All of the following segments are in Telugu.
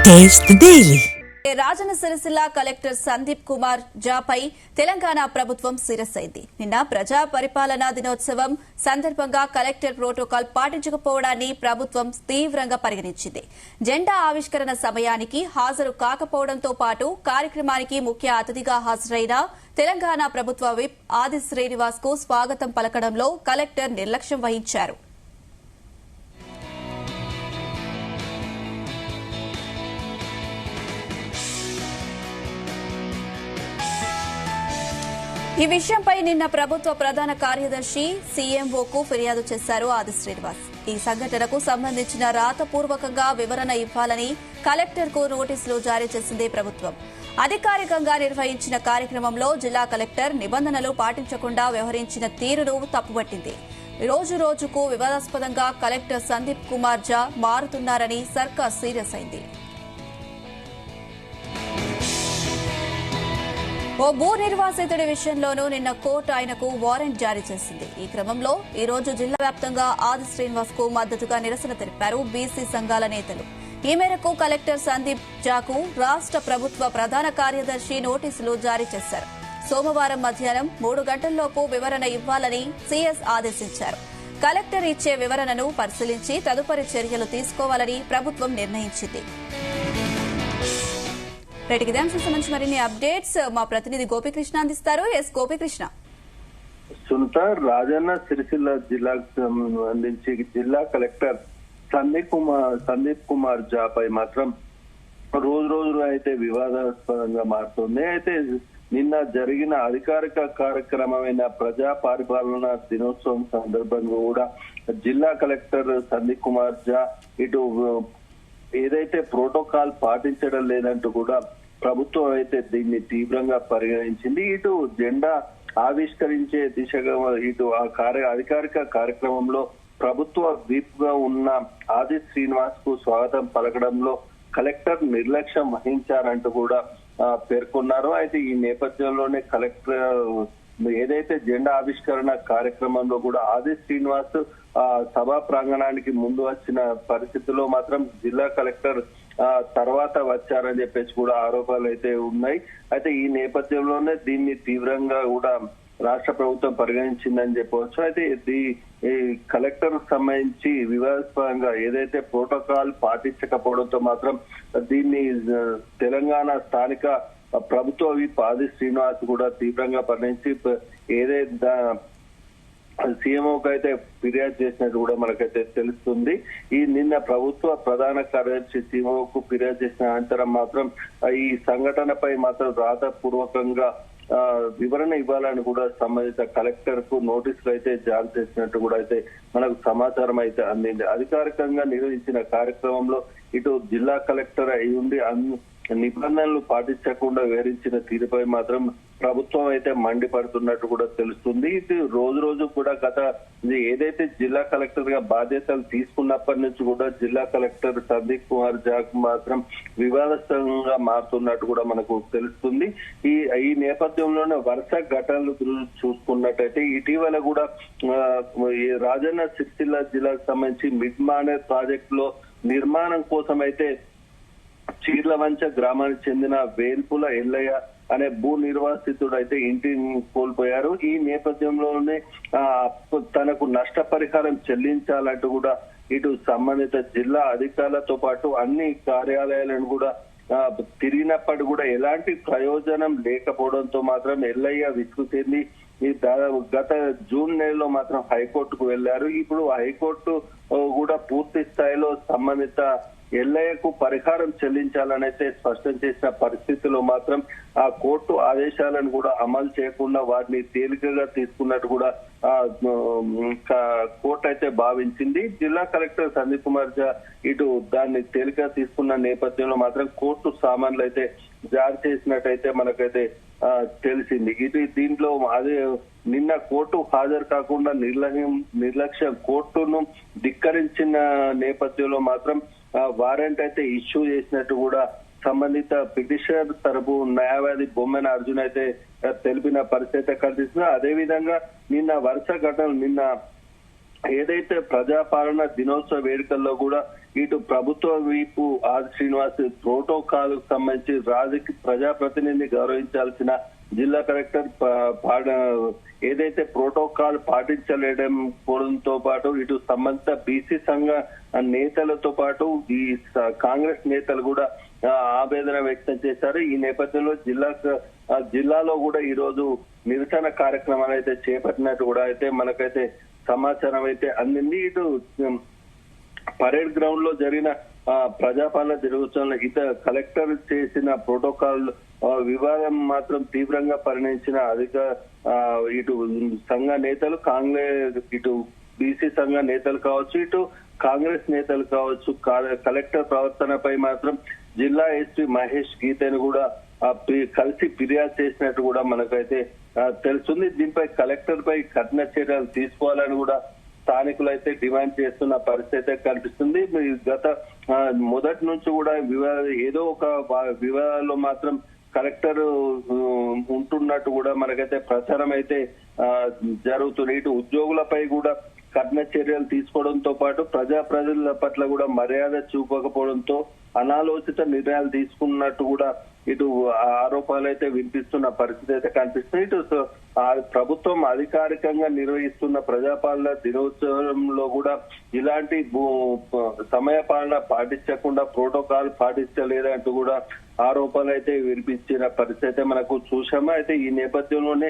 Taste the Daily. Rajanna Sircilla collector Sandeep Kumar జాపై తెలంగాణ ప్రభుత్వం సీరియస్ నిన్న ప్రజా పరిపాలనా దినోత్సవం సందర్భంగా కలెక్టర్ ప్రోటోకాల్ పాటించకపోవడాన్ని ప్రభుత్వం తీవ్రంగా పరిగణించింది. జెండా ఆవిష్కరణ సమయానికి హాజరు కాకపోవడంతో పాటు కార్యక్రమానికి ముఖ్య అతిథిగా హాజరైన తెలంగాణ ప్రభుత్వ విప్ ఆది శ్రీనివాస్ కు స్వాగతం పలకడంలో కలెక్టర్ నిర్లక్ష్యం వహించారు. ఈ విషయంపై నిన్న ప్రభుత్వ ప్రధాన కార్యదర్శి సీఎంఓకు ఫిర్యాదు చేశారు ఆది శ్రీనివాస్. ఈ సంఘటనకు సంబంధించిన రాతపూర్వకంగా వివరణ ఇవ్వాలని కలెక్టర్కు నోటీసులు జారీ చేసింది ప్రభుత్వం. అధికారికంగా నిర్వహించిన కార్యక్రమంలో జిల్లా కలెక్టర్ నిబంధనలు పాటించకుండా వ్యవహరించిన తీరును తప్పుపట్టింది. రోజు రోజుకు వివాదాస్పదంగా కలెక్టర్ సందీప్ కుమార్ జా మారుతున్నారని సర్కార్ సీరియస్ అయింది. ఓ భూ నిర్వాసితుడి విషయంలోనూ నిన్న కోర్టు ఆయనకు వారెంట్ జారీ చేసింది. ఈ క్రమంలో ఈ రోజు జిల్లా వ్యాప్తంగా ఆది శ్రీనివాస్ కు మద్దతుగా నిరసన తెలిపారు బీసీ సంఘాల నేతలు. ఈ మేరకు కలెక్టర్ సందీప్ జాకు రాష్ట ప్రభుత్వ ప్రధాన కార్యదర్శి నోటీసులు జారీ చేశారు. సోమవారం మధ్యాహ్నం 3 గంటల్లోపు వివరణ ఇవ్వాలని సీఎస్ ఆదేశించారు. కలెక్టర్ ఇచ్చే వివరణను పరిశీలించి తదుపరి చర్యలు తీసుకోవాలని ప్రభుత్వం నిర్ణయించింది. ఇదే అంశం సంబంధించి మరిన్ని అప్డేట్స్ మా ప్రతినిధి గోపీకృష్ణ అందిస్తారు. ఎస్ గోపీకృష్ణ. సునీత, రాజన్న సిరిసిల్ల జిల్లాకు సంబంధించి జిల్లా కలెక్టర్ సందీప్ కుమార్ జాపై మాత్రం రోజు అయితే వివాదాస్పదంగా మారుతుంది. అయితే నిన్న జరిగిన అధికారిక కార్యక్రమమైన ప్రజా పరిపాలన దినోత్సవం సందర్భంగా కూడా జిల్లా కలెక్టర్ సందీప్ కుమార్ జా ఇటు ఏదైతే ప్రోటోకాల్ పాటించడం లేదంటూ కూడా ప్రభుత్వం అయితే దీన్ని తీవ్రంగా పరిగణించింది. ఇటు జెండా ఆవిష్కరించే దిశగా ఇటు ఆ అధికారిక కార్యక్రమంలో ప్రభుత్వ విప్ గా ఉన్న ఆది శ్రీనివాస్ కు స్వాగతం పలకడంలో కలెక్టర్ నిర్లక్ష్యం వహించారంటూ కూడా పేర్కొన్నారు. అయితే ఈ నేపథ్యంలోనే కలెక్టర్ ఏదైతే జెండా ఆవిష్కరణ కార్యక్రమంలో కూడా ఆది శ్రీనివాస్ సభా ప్రాంగణానికి ముందు వచ్చిన పరిస్థితుల్లో మాత్రం జిల్లా కలెక్టర్ తర్వాత వచ్చారని చెప్పేసి కూడా ఆరోపణలు అయితే ఉన్నాయి. అయితే ఈ నేపథ్యంలోనే దీన్ని తీవ్రంగా కూడా రాష్ట్ర ప్రభుత్వం పరిగణించిందని చెప్పవచ్చు. అయితే ఈ కలెక్టర్ సంబంధించి వివాదాస్పదంగా ఏదైతే ప్రోటోకాల్ పాటించకపోవడంతో మాత్రం దీన్ని తెలంగాణ స్థానిక ప్రభుత్వ విప్ ఆది శ్రీనివాస్ కూడా తీవ్రంగా పరిగణించి ఏదైతే సీఎంఓకి అయితే ఫిర్యాదు చేసినట్టు కూడా మనకైతే తెలుస్తుంది. ఈ నిన్న ప్రభుత్వ ప్రధాన కార్యదర్శి సీఎంఓకు ఫిర్యాదు చేసిన అనంతరం మాత్రం ఈ సంఘటనపై మాత్రం రాతపూర్వకంగా వివరణ ఇవ్వాలని కూడా సంబంధిత కలెక్టర్ కు నోటీసులు అయితే జారీ చేసినట్టు కూడా అయితే మనకు సమాచారం అయితే అందింది. అధికారికంగా నిర్వహించిన కార్యక్రమంలో ఇటు జిల్లా కలెక్టర్ అయి ఉండి నిబంధనలు పాటించకుండా వివరించిన తీరుపై మాత్రం ప్రభుత్వం అయితే మండిపడుతున్నట్టు కూడా తెలుస్తుంది. ఇది రోజు కూడా గత ఏదైతే జిల్లా కలెక్టర్ గా బాధ్యతలు తీసుకున్నప్పటి నుంచి కూడా జిల్లా కలెక్టర్ సందీప్ కుమార్ జాక్ మాత్రం వివాదాస్పదంగా మారుతున్నట్టు కూడా మనకు తెలుస్తుంది. ఈ నేపథ్యంలోనే వరుస ఘటనలు చూసుకున్నట్టయితే ఇటీవల కూడా రాజన్న సిరిసిల్ల జిల్లాకు సంబంధించి మిడ్ మానేర్ ప్రాజెక్ట్ లో నిర్మాణం కోసం అయితే చీర్లవంచ గ్రామానికి చెందిన వేల్పుల ఎల్లయ్య అనే భూ నిర్వాసితుడు అయితే ఇంటిని కోల్పోయారు. ఈ నేపథ్యంలోనే తనకు నష్టపరిహారం చెల్లించాలంటూ కూడా ఇటు సంబంధిత జిల్లా అధికారులతో పాటు అన్ని కార్యాలయాలను కూడా తిరిగినప్పటి కూడా ఎలాంటి ప్రయోజనం లేకపోవడంతో మాత్రం ఎల్లయ్య విసుగు చెంది గత జూన్ నెలలో మాత్రం హైకోర్టుకు వెళ్లారు. ఇప్పుడు హైకోర్టు కూడా పూర్తి స్థాయిలో సంబంధిత ఎల్లయ్యకు పరిహారం చెల్లించాలని అయితే స్పష్టం చేసిన పరిస్థితిలో మాత్రం ఆ కోర్టు ఆదేశాలను కూడా అమలు చేయకుండా వాటిని తేలికగా తీసుకున్నట్టు కూడా కోర్టు అయితే భావించింది. జిల్లా కలెక్టర్ సందీప్ కుమార్ జా ఇటు దాన్ని తేలికగా తీసుకున్న నేపథ్యంలో మాత్రం కోర్టు సామాన్లు అయితే జారీ చేసినట్టయితే మనకైతే తెలిసింది. ఇది దీంట్లో అదే నిన్న కోర్టు హాజరు కాకుండా నిర్లక్ష్యం కోర్టును ధిక్కరించిన నేపథ్యంలో మాత్రం వారెంట్ అయితే ఇష్యూ చేసినట్టు కూడా సంబంధిత పిటిషనర్ తరపు న్యాయవాది బొమ్మన అర్జున్ అయితే తెలిపిన పరిస్థితి కనిపిస్తుంది. అదేవిధంగా నిన్న వరుస ఘటనలు నిన్న ఏదైతే ప్రజాపాలన దినోత్సవ వేడుకల్లో కూడా ఇటు ప్రభుత్వ వైపు ఆది శ్రీనివాస్ ప్రోటోకాల్ సంబంధించి ప్రజాప్రతినిధిని గౌరవించాల్సిన జిల్లా కలెక్టర్ ఏదైతే ప్రోటోకాల్ పాటించలేకపోవడంతో పాటు ఇటు సంబంధిత బీసీ సంఘ నేతలతో పాటు ఈ కాంగ్రెస్ నేతలు కూడా ఆవేదన వ్యక్తం చేశారు. ఈ నేపథ్యంలో జిల్లాలో కూడా ఈ రోజు నిరసన కార్యక్రమాలు అయితే చేపట్టినట్టు కూడా అయితే మనకైతే సమాచారం అయితే అందింది. ఇటు పరేడ్ గ్రౌండ్ లో జరిగిన ప్రజాపాలన దినోత్సవంలో కలెక్టర్ చేసిన ప్రోటోకాల్ వివాదం మాత్రం తీవ్రంగా పరిణమించిన ఇటు సంఘ నేతలు ఇటు బీసీ సంఘ నేతలు కావచ్చు, ఇటు కాంగ్రెస్ నేతలు కావచ్చు. కలెక్టర్ ప్రవర్తనపై మాత్రం జిల్లా ఎస్పీ మహేష్ గీతను కూడా కలిసి ఫిర్యాదు చేసినట్టు కూడా మనకైతే తెలుస్తుంది. దీనిపై కలెక్టర్ పై కఠిన చర్యలు తీసుకోవాలని కూడా స్థానికులు అయితే డిమాండ్ చేస్తున్న పరిస్థితి అయితే కనిపిస్తుంది. గత మొదటి నుంచి కూడా ఏదో ఒక వివాదాల్లో మాత్రం కలెక్టర్ ఉంటున్నట్టు కూడా మనకైతే ప్రచారం అయితే జరుగుతుంది. ఇటు ఉద్యోగులపై కూడా కఠిన చర్యలు తీసుకోవడంతో పాటు ప్రజల పట్ల కూడా మర్యాద చూపకపోవడంతో అనాలోచిత నిర్ణయాలు తీసుకున్నట్టు కూడా ఇటు ఆరోపణలు అయితే వినిపిస్తున్న పరిస్థితి అయితే కనిపిస్తుంది. ఇటు ప్రభుత్వం అధికారికంగా నిర్వహిస్తున్న ప్రజాపాలన దినోత్సవంలో కూడా ఇలాంటి సమయపాలన పాటించకుండా ప్రోటోకాల్ పాటించలేదంటూ కూడా ఆరోపణలు అయితే వినిపించిన పరిస్థితి అయితే మనకు చూసాము. అయితే ఈ నేపథ్యంలోనే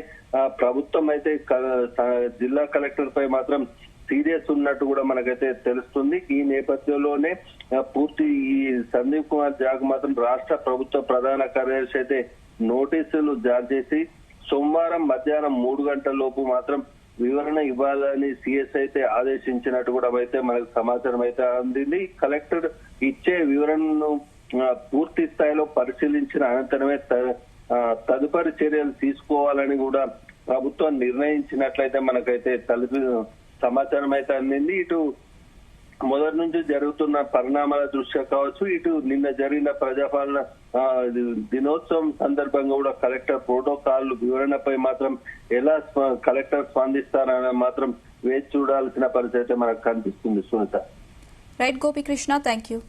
ప్రభుత్వం అయితే జిల్లా కలెక్టర్ పై మాత్రం సీరియస్ ఉన్నట్టు కూడా మనకైతే తెలుస్తుంది. ఈ నేపథ్యంలోనే ఈ సందీప్ కుమార్ జాగ్ మాత్రం రాష్ట్ర ప్రభుత్వ ప్రధాన కార్యదర్శి అయితే నోటీసులు జారీ చేసి సోమవారం మధ్యాహ్నం 3 గంటల లోపు మాత్రం వివరణ ఇవ్వాలని సిఎస్ అయితే ఆదేశించినట్టు కూడా అయితే మనకు సమాచారం అయితే అందింది. కలెక్టర్ ఇచ్చే వివరణను పూర్తి స్థాయిలో పరిశీలించిన అనంతరమే తదుపరి చర్యలు తీసుకోవాలని కూడా ప్రభుత్వం నిర్ణయించినట్లయితే మనకైతే సమాచారం అయితే అందింది. ఇటు మొదటి నుంచి జరుగుతున్న పరిణామాల దృష్ట్యా కావచ్చు, ఇటు నిన్న జరిగిన ప్రజాపాలన దినోత్సవం సందర్భంగా కూడా కలెక్టర్ ప్రోటోకాల్ వివరణపై మాత్రం ఎలా కలెక్టర్ స్పందిస్తారని మాత్రం వేచి చూడాల్సిన పరిస్థితి మనకు కనిపిస్తుంది. Sunitha. Right Gopikrishna, thank you.